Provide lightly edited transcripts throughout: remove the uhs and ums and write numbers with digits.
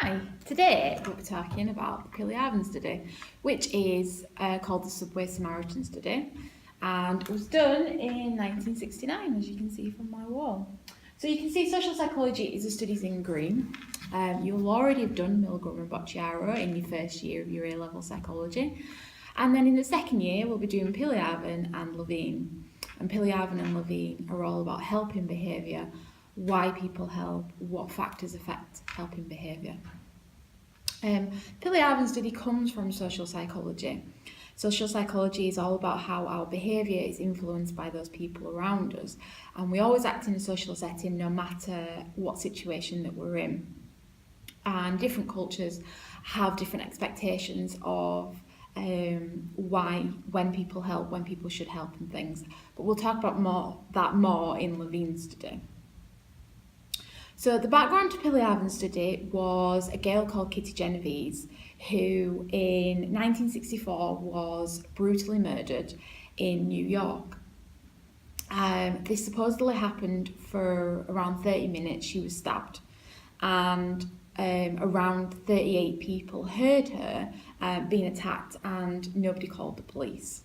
Hi, today we'll be talking about the Piliavin study, which is called the Subway Samaritan study, and it was done in 1969, as you can see from my wall. So you can see social psychology is the studies in green. You'll already have done Milgram and Bocciaro in your first year of your A-level psychology. And then in the second year, we'll be doing Piliavin and Levine. And Piliavin and Levine are all about helping behaviour, why people help, what factors affect helping behaviour. Piliavin's study comes from social psychology. Social psychology is all about how our behaviour is influenced by those people around us, and we always act in a social setting no matter what situation that we're in. And different cultures have different expectations of why, when people help, when people should help and things. But we'll talk about that more in Levine's study. So the background to Piliavin's study was a girl called Kitty Genovese who in 1964 was brutally murdered in New York. This supposedly happened for around 30 minutes. She was stabbed, and around 38 people heard her being attacked, and nobody called the police.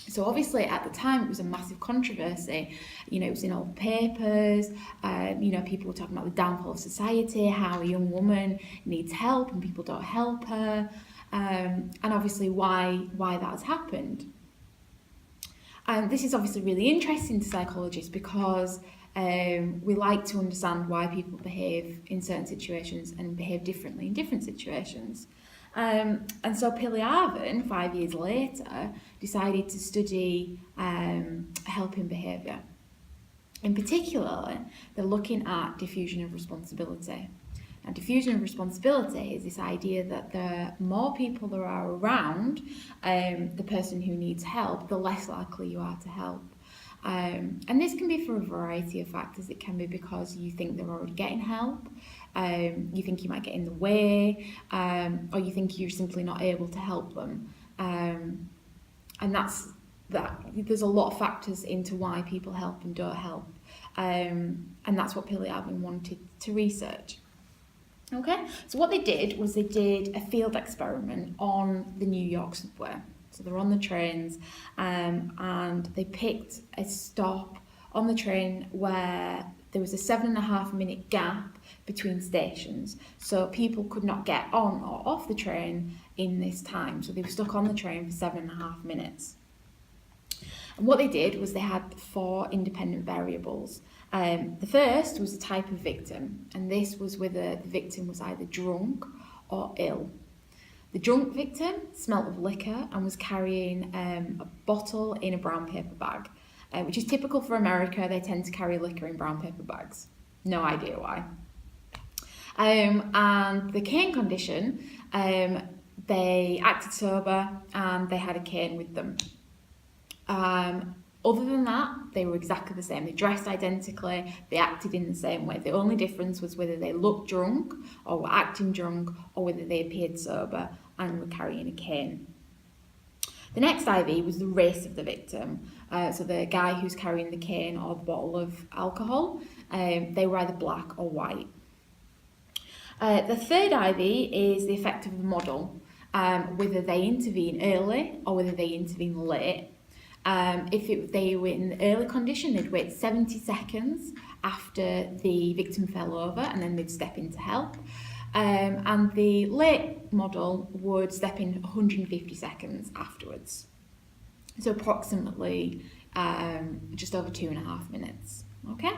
So obviously at the time it was a massive controversy. It was in all the papers. People were talking about the downfall of society, how a young woman needs help and people don't help her, and obviously why that has happened. And this is obviously really interesting to psychologists because we like to understand why people behave in certain situations and behave differently in different situations. And so Piliavin, 5 years later, decided to study helping behaviour. In particular, they're looking at diffusion of responsibility. And diffusion of responsibility is this idea that the more people there are around the person who needs help, the less likely you are to help. And this can be for a variety of factors. It can be because you think they're already getting help, you think you might get in the way, or you think you're simply not able to help them. And there's a lot of factors into why people help and don't help. And that's what Piliavin wanted to research. Okay, so what they did was they did a field experiment on the New York subway. So they're on the trains, and they picked a stop on the train where there was a 7.5 minute gap between stations. So people could not get on or off the train in this time. So they were stuck on the train for 7.5 minutes. And what they did was they had 4 independent variables. The first was the type of victim, and this was whether the victim was either drunk or ill. The drunk victim smelt of liquor and was carrying a bottle in a brown paper bag, which is typical for America. They tend to carry liquor in brown paper bags. No idea why. And the cane condition, they acted sober and they had a cane with them. Other than that, they were exactly the same. They dressed identically, they acted in the same way. The only difference was whether they looked drunk or were acting drunk or whether they appeared sober and were carrying a cane. The next IV was the race of the victim. So the guy who's carrying the cane or the bottle of alcohol, they were either black or white. The third IV is the effect of the model, whether they intervene early or whether they intervene late. If they were in the early condition, they'd wait 70 seconds after the victim fell over and then they'd step in to help. And the late model would step in 150 seconds afterwards. So approximately just over 2.5 minutes. Okay.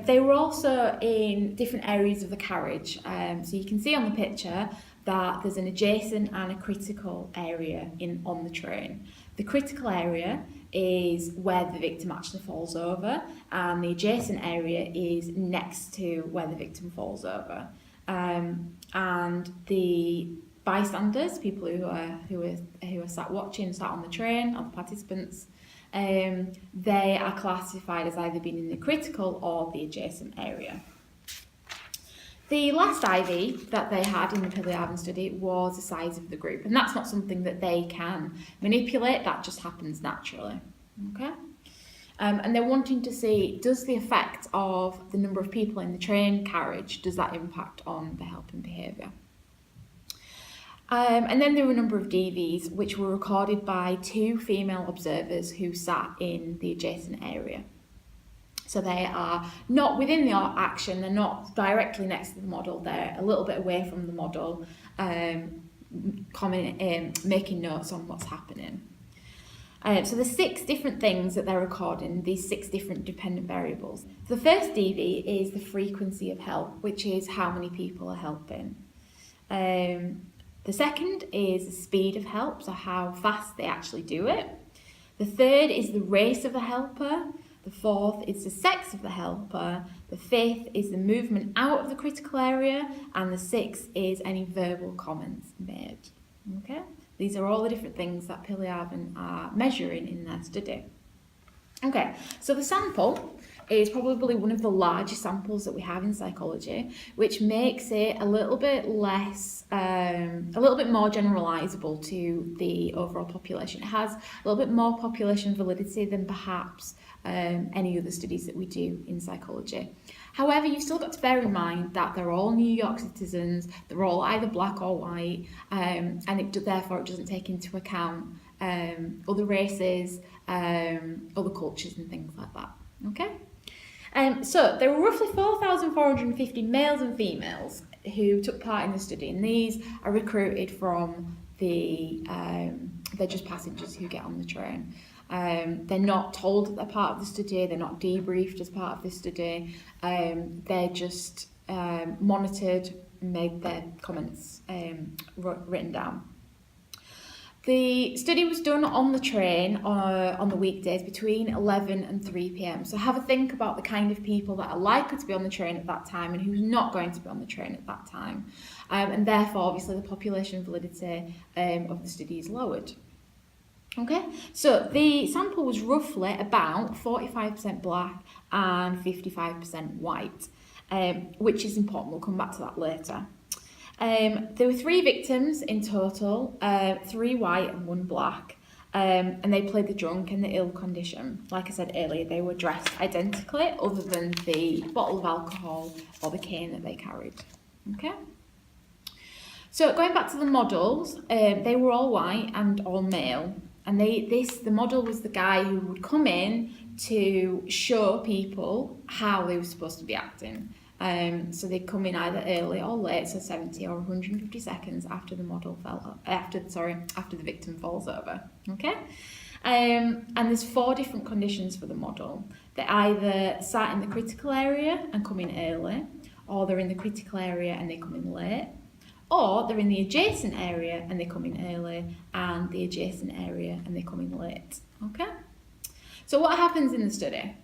They were also in different areas of the carriage. So you can see on the picture that there's an adjacent and a critical area on the train. The critical area is where the victim actually falls over, and the adjacent area is next to where the victim falls over. And the bystanders, people who are sat watching, sat on the train, or the participants, they are classified as either being in the critical or the adjacent area. The last IV that they had in the Piliavin study was the size of the group, and that's not something that they can manipulate, that just happens naturally. Okay. And they're wanting to see, does the effect of the number of people in the train carriage, does that impact on the helping behaviour? And then there were a number of DVs which were recorded by 2 female observers who sat in the adjacent area. So they are not within the action, they're not directly next to the model, they're a little bit away from the model, making notes on what's happening. So there's 6 different things that they're recording, these 6 different dependent variables. The first DV is the frequency of help, which is how many people are helping. The second is the speed of help, so how fast they actually do it. The third is the race of the helper. The fourth is the sex of the helper. The fifth is the movement out of the critical area. And the sixth is any verbal comments made. Okay? These are all the different things that Piliavin are measuring in their study. Okay, so the sample is probably one of the largest samples that we have in psychology, which makes it a little bit less, a little bit more generalisable to the overall population. It has a little bit more population validity than perhaps any other studies that we do in psychology. However, you've still got to bear in mind that they're all New York citizens, they're all either black or white, and therefore it doesn't take into account other races, other cultures and things like that. Okay? So there were roughly 4,450 males and females who took part in the study, and these are recruited from they're just passengers who get on the train. They're not told that they're part of the study, they're not debriefed as part of the study, they're just monitored, made their comments written down. The study was done on the train on the weekdays between 11 and 3 p.m. So have a think about the kind of people that are likely to be on the train at that time and who's not going to be on the train at that time. And therefore, obviously, the population validity of the study is lowered. Okay, so the sample was roughly about 45% black and 55% white, which is important. We'll come back to that later. There were 3 victims in total, 3 white and 1 black, and they played the drunk and the ill condition. Like I said earlier, they were dressed identically other than the bottle of alcohol or the cane that they carried. Okay. So going back to the models, they were all white and all male, and the model was the guy who would come in to show people how they were supposed to be acting. So they'd come in either early or late, so 70 or 150 seconds after the after the victim falls over. Okay, and there's 4 different conditions for the model. They either sat in the critical area and come in early, or they're in the critical area and they come in late, or they're in the adjacent area and they come in early, and the adjacent area and they come in late. Okay, so what happens in the study?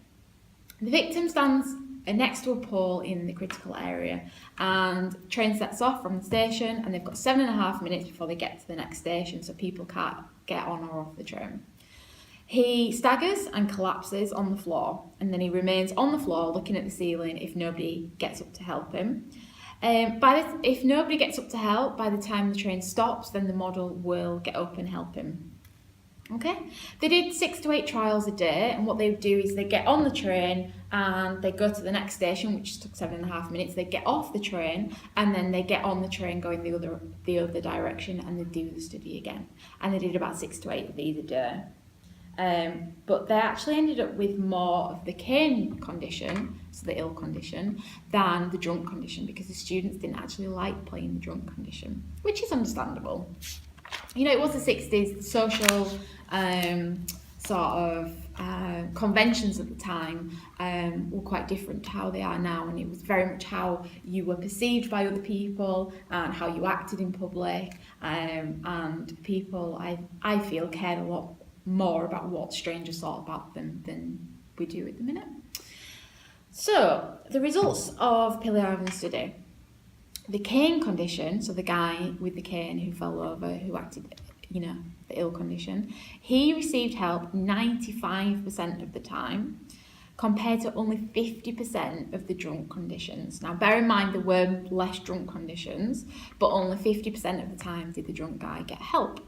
The victim stands next to a pole in the critical area, and train sets off from the station, and they've got 7.5 minutes before they get to the next station, so people can't get on or off the train. He staggers and collapses on the floor, and then he remains on the floor looking at the ceiling if nobody gets up to help him. If nobody gets up to help by the time the train stops, then the model will get up and help him. Okay, they did 6 to 8 trials a day, and what they would do is they get on the train and they go to the next station, which took 7.5 minutes. They get off the train and then they get on the train going the other direction, and they do the study again. And they did about 6 to 8 of these a day. But they actually ended up with more of the cane condition, so the ill condition, than the drunk condition, because the students didn't actually like playing the drunk condition, which is understandable. You know, it was the 60s, social conventions at the time were quite different to how they are now, and it was very much how you were perceived by other people and how you acted in public, and people, I feel, cared a lot more about what strangers thought about them than we do at the minute. So, the results of Piliavin's study. The cane condition, so the guy with the cane who fell over, who acted, the ill condition, he received help 95% of the time, compared to only 50% of the drunk conditions. Now, bear in mind there were less drunk conditions, but only 50% of the time did the drunk guy get help.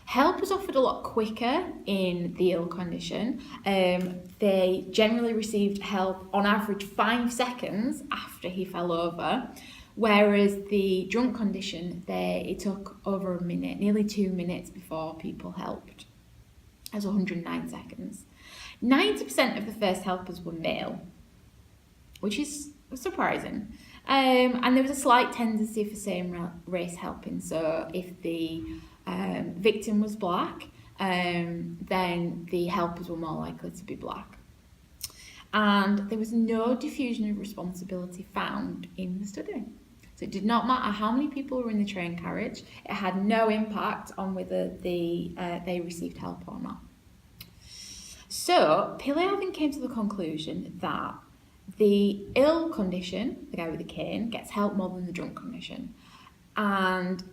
Help was offered a lot quicker in the ill condition. They generally received help on average 5 seconds after he fell over, whereas the drunk condition, it took over a minute, nearly 2 minutes before people helped. That's 109 seconds. 90% of the first helpers were male, which is surprising. And there was a slight tendency for same race helping. So if the victim was black, then the helpers were more likely to be black. And there was no diffusion of responsibility found in the study. So it did not matter how many people were in the train carriage. It had no impact on whether they received help or not. So Piliavin came to the conclusion that the ill condition, the guy with the cane, gets help more than the drunk condition. And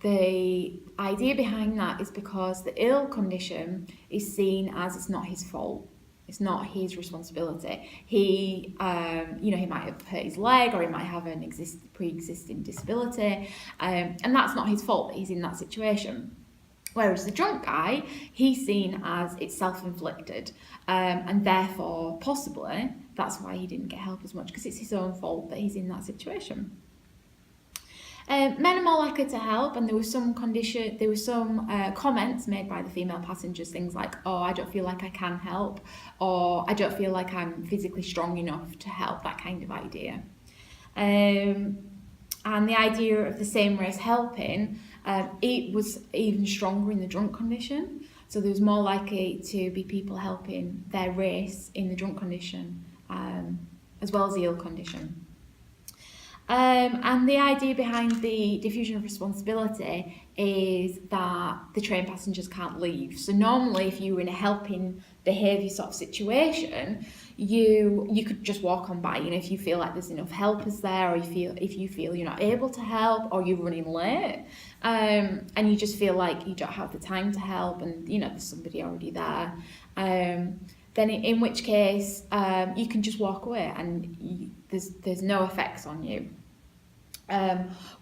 the idea behind that is because the ill condition is seen as it's not his fault. It's not his responsibility. He might have hurt his leg, or he might have an pre-existing disability, and that's not his fault that he's in that situation. Whereas the drunk guy, he's seen as it's self-inflicted, and therefore possibly that's why he didn't get help as much, because it's his own fault that he's in that situation. Men are more likely to help, and there were some comments made by the female passengers, things like, "Oh, I don't feel like I can help," or "I don't feel like I'm physically strong enough to help," that kind of idea. And the idea of the same race helping, it was even stronger in the drunk condition. So there was more likely to be people helping their race in the drunk condition, as well as the ill condition. And the idea behind the diffusion of responsibility is that the train passengers can't leave. So normally, if you were in a helping behaviour sort of situation, you could just walk on by. If you feel like there's enough helpers there, or if you feel you're not able to help, or you're running late, and you just feel like you don't have the time to help, and there's somebody already there, then in which case you can just walk away, and there's no effects on you.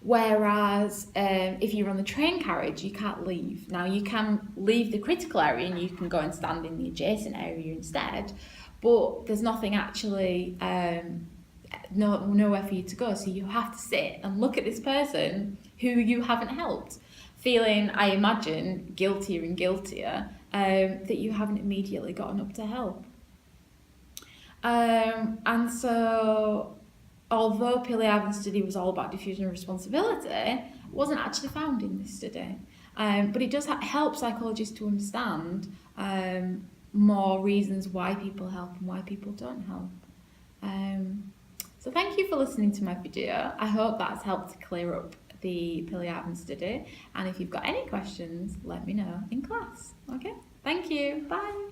Whereas if you're on the train carriage, you can't leave. Now, you can leave the critical area and you can go and stand in the adjacent area instead, but there's nothing actually, nowhere for you to go. So you have to sit and look at this person who you haven't helped, feeling, I imagine, guiltier and guiltier that you haven't immediately gotten up to help. And so, although Piliavin's study was all about diffusion of responsibility, it wasn't actually found in this study. But it does help psychologists to understand more reasons why people help and why people don't help. So thank you for listening to my video. I hope that's helped to clear up the Piliavin study. And if you've got any questions, let me know in class. Okay, thank you. Bye.